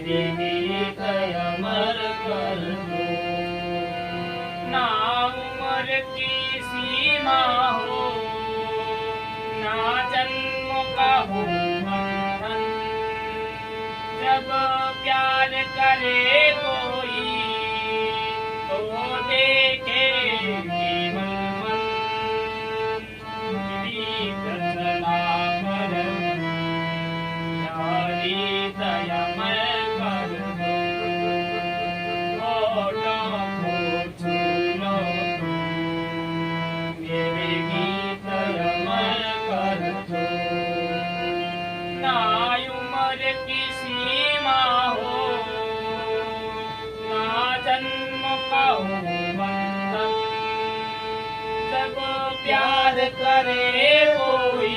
मेरे गीत अमर कर दो। ना उम्र की सीमा हो, ना जन्म का हो बंधन, जब प्यार करे कोई तो देखे केवल मन। गीत चला कर यारी दयामय कर दो। होठों को छू लो तुम, मेरे गीत अमर कर दो। ना उम्र की सीमा हो, ना जन्म का हो बंधन, जब प्यार करे कोई